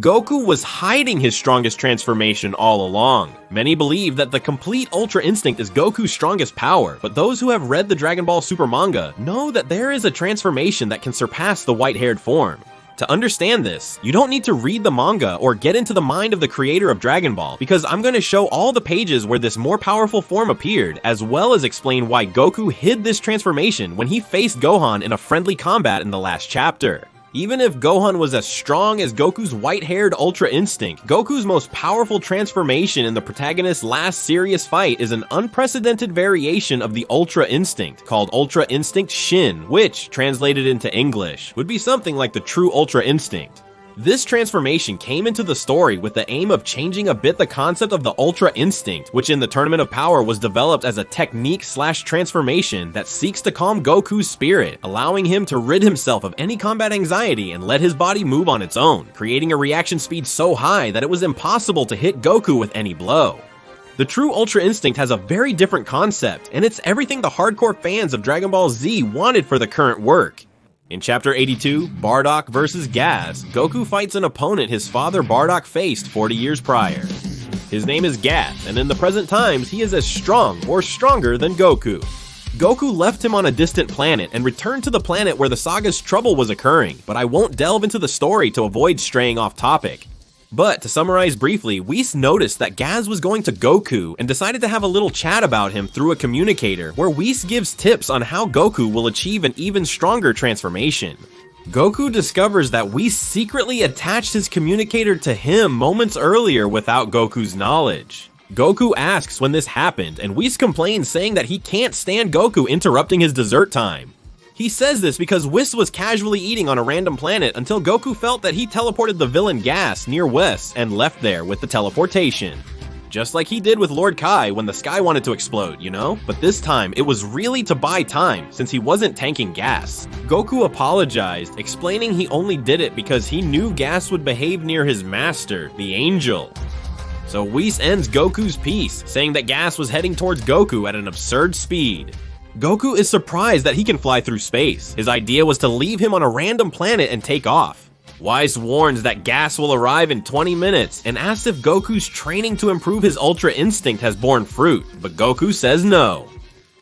Goku was hiding his strongest transformation all along. Many believe that the complete Ultra Instinct is Goku's strongest power, but those who have read the Dragon Ball Super manga know that there is a transformation that can surpass the white-haired form. To understand this, you don't need to read the manga or get into the mind of the creator of Dragon Ball, because I'm going to show all the pages where this more powerful form appeared, as well as explain why Goku hid this transformation when he faced Gohan in a friendly combat in the last chapter. Even if Gohan was as strong as Goku's white-haired Ultra Instinct, Goku's most powerful transformation in the protagonist's last serious fight is an unprecedented variation of the Ultra Instinct, called Ultra Instinct Shin, which, translated into English, would be something like the true Ultra Instinct. This transformation came into the story with the aim of changing a bit the concept of the Ultra Instinct, which in the Tournament of Power was developed as a technique/transformation that seeks to calm Goku's spirit, allowing him to rid himself of any combat anxiety and let his body move on its own, creating a reaction speed so high that it was impossible to hit Goku with any blow. The true Ultra Instinct has a very different concept, and it's everything the hardcore fans of Dragon Ball Z wanted for the current work. In Chapter 82, Bardock vs. Gas, Goku fights an opponent his father Bardock faced 40 years prior. His name is Gas, and in the present times, he is as strong or stronger than Goku. Goku left him on a distant planet and returned to the planet where the saga's trouble was occurring, but I won't delve into the story to avoid straying off topic. But to summarize briefly, Whis noticed that Gaz was going to Goku and decided to have a little chat about him through a communicator, where Whis gives tips on how Goku will achieve an even stronger transformation. Goku discovers that Whis secretly attached his communicator to him moments earlier without Goku's knowledge. Goku asks when this happened, and Whis complains, saying that he can't stand Goku interrupting his dessert time. He says this because Whis was casually eating on a random planet until Goku felt that he teleported the villain Gas near Whis and left there with the teleportation. Just like he did with Lord Kai when the sky wanted to explode, you know? But this time, it was really to buy time, since he wasn't tanking Gas. Goku apologized, explaining he only did it because he knew Gas would behave near his master, the Angel. So Whis ends Goku's piece, saying that Gas was heading towards Goku at an absurd speed. Goku is surprised that he can fly through space. His idea was to leave him on a random planet and take off. Whis warns that Gas will arrive in 20 minutes and asks if Goku's training to improve his Ultra Instinct has borne fruit, but Goku says no.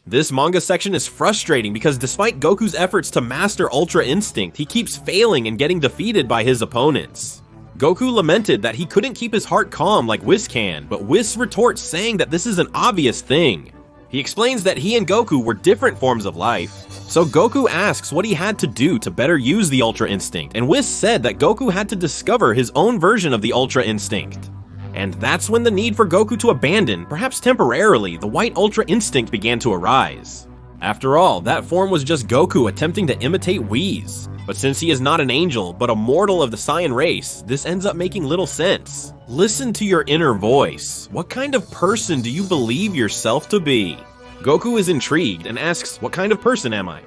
This manga section is frustrating because despite Goku's efforts to master Ultra Instinct, he keeps failing and getting defeated by his opponents. Goku lamented that he couldn't keep his heart calm like Whis can, but Whis retorts saying that this is an obvious thing. He explains that he and Goku were different forms of life. So Goku asks what he had to do to better use the Ultra Instinct, and Whis said that Goku had to discover his own version of the Ultra Instinct. And that's when the need for Goku to abandon, perhaps temporarily, the white Ultra Instinct began to arise. After all, that form was just Goku attempting to imitate Whis. But since he is not an angel, but a mortal of the Saiyan race, this ends up making little sense. Listen to your inner voice. What kind of person do you believe yourself to be? Goku is intrigued and asks, what kind of person am I?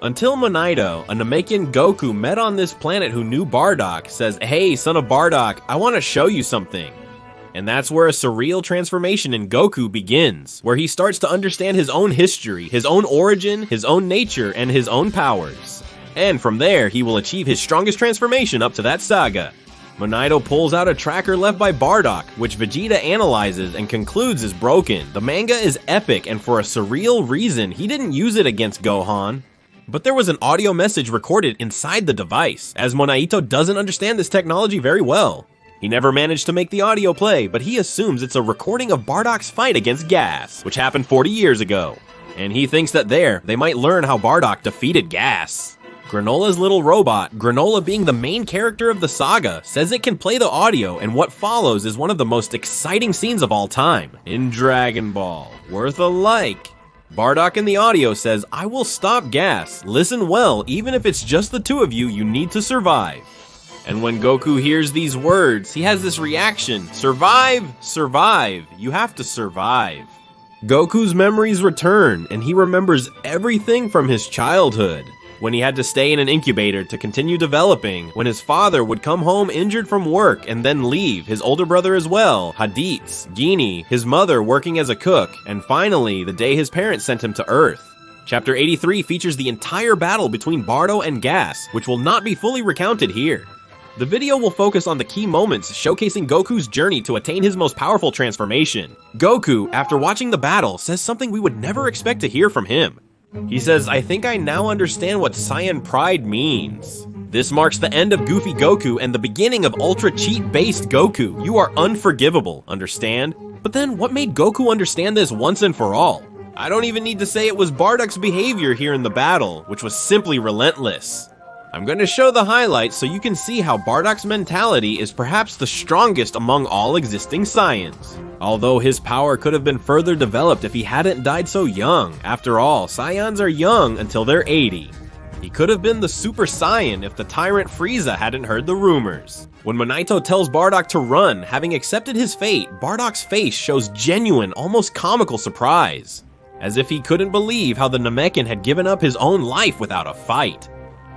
Until Monaito, a Namekian Goku met on this planet who knew Bardock, says, hey, son of Bardock, I want to show you something. And that's where a surreal transformation in Goku begins, where he starts to understand his own history, his own origin, his own nature, and his own powers. And from there, he will achieve his strongest transformation up to that saga. Monaito pulls out a tracker left by Bardock, which Vegeta analyzes and concludes is broken. The manga is epic, and for a surreal reason, he didn't use it against Gohan. But there was an audio message recorded inside the device, as Monaito doesn't understand this technology very well. He never managed to make the audio play, but he assumes it's a recording of Bardock's fight against Gas, which happened 40 years ago. And he thinks that there, they might learn how Bardock defeated Gas. Granola's little robot, Granola being the main character of the saga, says it can play the audio, and what follows is one of the most exciting scenes of all time in Dragon Ball. Worth a like. Bardock in the audio says, I will stop Gas. Listen well, even if it's just the two of you, you need to survive. And when Goku hears these words, he has this reaction, survive, survive, you have to survive. Goku's memories return, and he remembers everything from his childhood. When he had to stay in an incubator to continue developing, when his father would come home injured from work and then leave, his older brother as well, Haditz, Gini, his mother working as a cook, and finally, the day his parents sent him to Earth. Chapter 83 features the entire battle between Bardo and Gas, which will not be fully recounted here. The video will focus on the key moments showcasing Goku's journey to attain his most powerful transformation. Goku, after watching the battle, says something we would never expect to hear from him. He says, "I think I now understand what Saiyan pride means." This marks the end of Goofy Goku and the beginning of Ultra Cheat-based Goku. You are unforgivable, understand? But then, what made Goku understand this once and for all? I don't even need to say it was Bardock's behavior here in the battle, which was simply relentless. I'm going to show the highlights so you can see how Bardock's mentality is perhaps the strongest among all existing Saiyans. Although his power could have been further developed if he hadn't died so young. After all, Saiyans are young until they're 80. He could have been the Super Saiyan if the tyrant Frieza hadn't heard the rumors. When Monaito tells Bardock to run, having accepted his fate, Bardock's face shows genuine, almost comical surprise. As if he couldn't believe how the Namekian had given up his own life without a fight.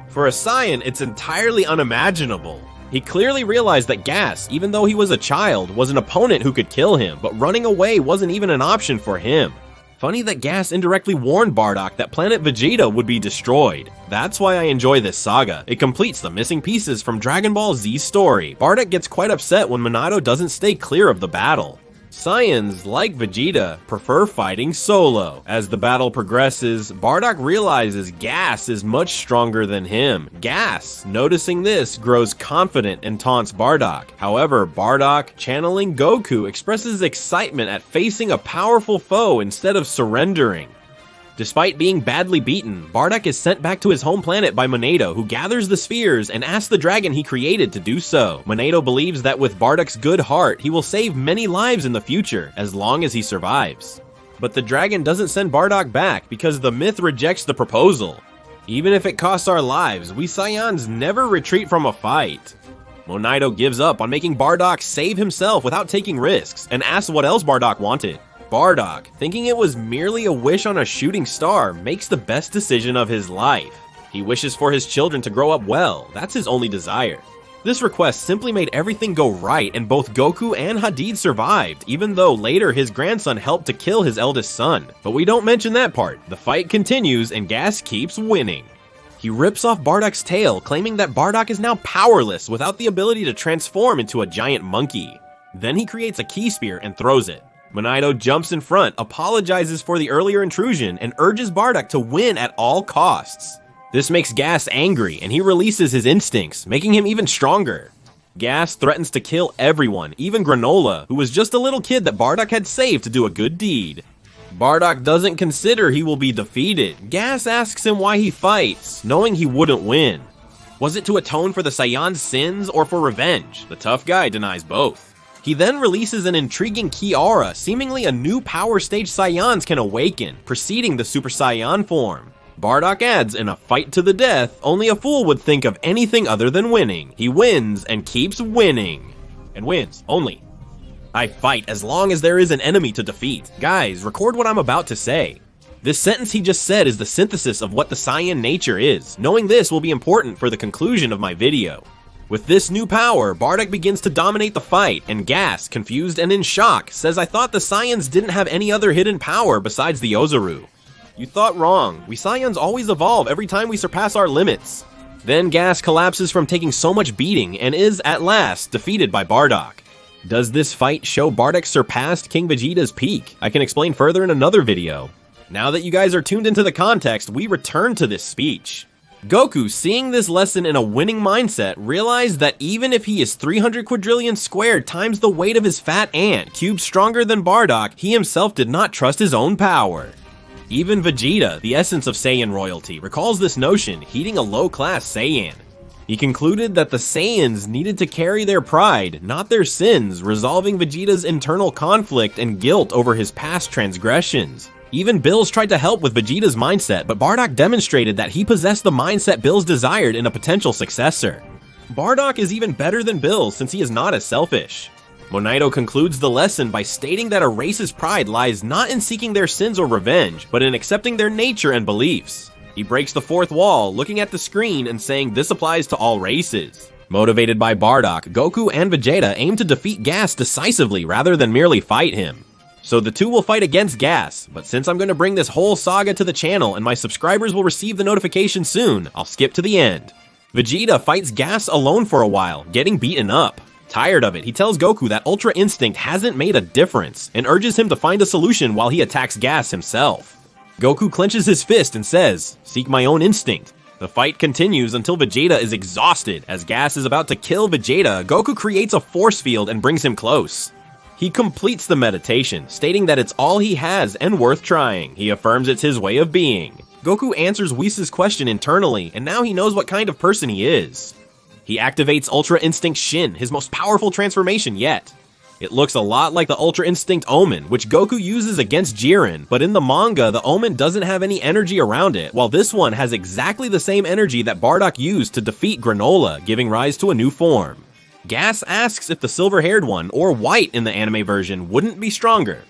For a Saiyan, it's entirely unimaginable. He clearly realized that Gas, even though he was a child, was an opponent who could kill him, but running away wasn't even an option for him. Funny that Gas indirectly warned Bardock that planet Vegeta would be destroyed. That's why I enjoy this saga. It completes the missing pieces from Dragon Ball Z's story. Bardock gets quite upset when Minato doesn't stay clear of the battle. Saiyans, like Vegeta, prefer fighting solo. As the battle progresses, Bardock realizes Gas is much stronger than him. Gas, noticing this, grows confident and taunts Bardock. However, Bardock, channeling Goku, expresses excitement at facing a powerful foe instead of surrendering. Despite being badly beaten, Bardock is sent back to his home planet by Monaito, who gathers the spheres and asks the dragon he created to do so. Monaito believes that with Bardock's good heart, he will save many lives in the future, as long as he survives. But the dragon doesn't send Bardock back because the myth rejects the proposal. Even if it costs our lives, we Saiyans never retreat from a fight. Monaito gives up on making Bardock save himself without taking risks, and asks what else Bardock wanted. Bardock, thinking it was merely a wish on a shooting star, makes the best decision of his life. He wishes for his children to grow up well, that's his only desire. This request simply made everything go right and both Goku and Hadid survived, even though later his grandson helped to kill his eldest son. But we don't mention that part. The fight continues and Gas keeps winning. He rips off Bardock's tail, claiming that Bardock is now powerless without the ability to transform into a giant monkey. Then he creates a key spear and throws it. Monaito jumps in front, apologizes for the earlier intrusion, and urges Bardock to win at all costs. This makes Gas angry, and he releases his instincts, making him even stronger. Gas threatens to kill everyone, even Granola, who was just a little kid that Bardock had saved to do a good deed. Bardock doesn't consider he will be defeated. Gas asks him why he fights, knowing he wouldn't win. Was it to atone for the Saiyan's sins or for revenge? The tough guy denies both. He then releases an intriguing key aura, seemingly a new power stage Saiyans can awaken, preceding the Super Saiyan form. Bardock adds, in a fight to the death, only a fool would think of anything other than winning. He wins and keeps winning. And wins, only. I fight as long as there is an enemy to defeat. Guys, record what I'm about to say. This sentence he just said is the synthesis of what the Saiyan nature is. Knowing this will be important for the conclusion of my video. With this new power, Bardock begins to dominate the fight, and Gas, confused and in shock, says I thought the Saiyans didn't have any other hidden power besides the Ozaru. You thought wrong. We Saiyans always evolve every time we surpass our limits. Then Gas collapses from taking so much beating and is, at last, defeated by Bardock. Does this fight show Bardock surpassed King Vegeta's peak? I can explain further in another video. Now that you guys are tuned into the context, we return to this speech. Goku, seeing this lesson in a winning mindset, realized that even if he is 300 quadrillion squared times the weight of his fat ant, cubed stronger than Bardock, he himself did not trust his own power. Even Vegeta, the essence of Saiyan royalty, recalls this notion, heeding a low-class Saiyan. He concluded that the Saiyans needed to carry their pride, not their sins, resolving Vegeta's internal conflict and guilt over his past transgressions. Even Bills tried to help with Vegeta's mindset, but Bardock demonstrated that he possessed the mindset Bills desired in a potential successor. Bardock is even better than Bills since he is not as selfish. Monaito concludes the lesson by stating that a race's pride lies not in seeking their sins or revenge, but in accepting their nature and beliefs. He breaks the fourth wall, looking at the screen and saying this applies to all races. Motivated by Bardock, Goku and Vegeta aim to defeat Gas decisively rather than merely fight him. So the two will fight against Gas, but since I'm going to bring this whole saga to the channel and my subscribers will receive the notification soon, I'll skip to the end. Vegeta fights Gas alone for a while, getting beaten up. Tired of it, he tells Goku that Ultra Instinct hasn't made a difference, and urges him to find a solution while he attacks Gas himself. Goku clenches his fist and says, "Seek my own instinct." The fight continues until Vegeta is exhausted. As Gas is about to kill Vegeta, Goku creates a force field and brings him close. He completes the meditation, stating that it's all he has and worth trying. He affirms it's his way of being. Goku answers Whis' question internally, and now he knows what kind of person he is. He activates Ultra Instinct Shin, his most powerful transformation yet. It looks a lot like the Ultra Instinct Omen, which Goku uses against Jiren, but in the manga, the Omen doesn't have any energy around it, while this one has exactly the same energy that Bardock used to defeat Granola, giving rise to a new form. Gas asks if the silver-haired one, or white in the anime version, wouldn't be stronger.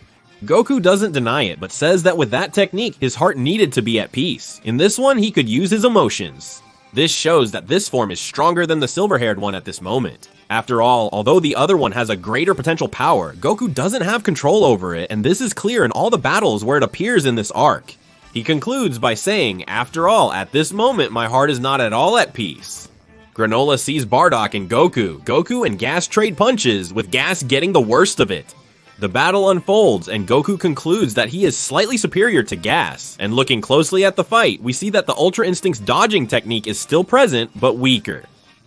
Goku doesn't deny it, but says that with that technique, his heart needed to be at peace. In this one, he could use his emotions. This shows that this form is stronger than the silver-haired one at this moment. After all, although the other one has a greater potential power, Goku doesn't have control over it, and this is clear in all the battles where it appears in this arc. He concludes by saying, "After all, at this moment, my heart is not at all at peace." Granola sees Bardock and Goku. Goku and Gas trade punches, with Gas getting the worst of it. The battle unfolds, and Goku concludes that he is slightly superior to Gas, and looking closely at the fight, we see that the Ultra Instinct's dodging technique is still present, but weaker.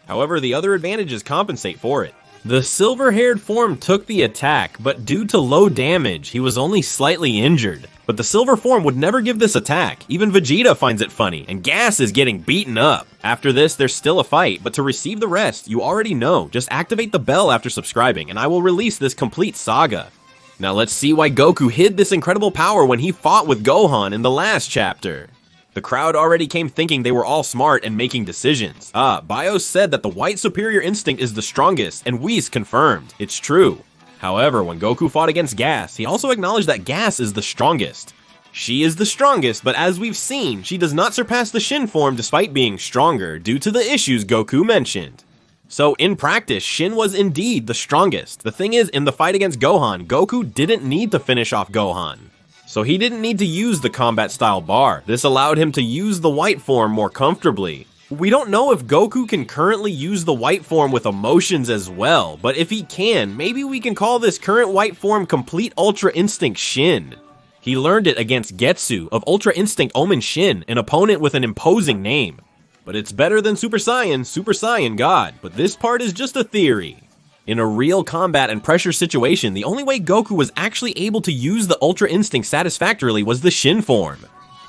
However, the other advantages compensate for it. The silver-haired form took the attack, but due to low damage, he was only slightly injured. But the silver form would never give this attack. Even Vegeta finds it funny, and Gas is getting beaten up. After this, there's still a fight, but to receive the rest, you already know. Just activate the bell after subscribing, and I will release this complete saga. Now let's see why Goku hid this incredible power when he fought with Gohan in the last chapter. The crowd already came thinking they were all smart and making decisions. Bios said that the white superior instinct is the strongest, and Whis confirmed. It's true. However, when Goku fought against Gas, he also acknowledged that Gas is the strongest. She is the strongest, but as we've seen, she does not surpass the Shin form despite being stronger, due to the issues Goku mentioned. So in practice, Shin was indeed the strongest. The thing is, in the fight against Gohan, Goku didn't need to finish off Gohan. So he didn't need to use the combat style bar. This allowed him to use the white form more comfortably. We don't know if Goku can currently use the white form with emotions as well, but if he can, maybe we can call this current white form Complete Ultra Instinct Shin. He learned it against Getsu of Ultra Instinct Omen Shin, an opponent with an imposing name. But it's better than Super Saiyan God, but this part is just a theory. In a real combat and pressure situation, the only way Goku was actually able to use the Ultra Instinct satisfactorily was the Shin form.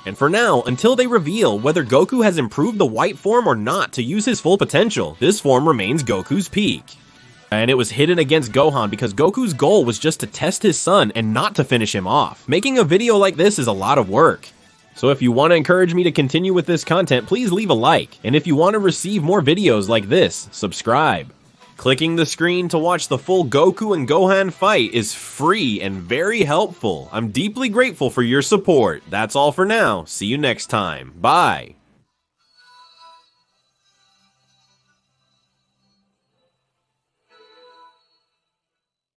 And for now, until they reveal whether Goku has improved the white form or not to use his full potential, this form remains Goku's peak. And it was hidden against Gohan because Goku's goal was just to test his son and not to finish him off. Making a video like this is a lot of work. So if you want to encourage me to continue with this content, please leave a like. And if you want to receive more videos like this, subscribe. Clicking the screen to watch the full Goku and Gohan fight is free and very helpful. I'm deeply grateful for your support. That's all for now. See you next time. Bye.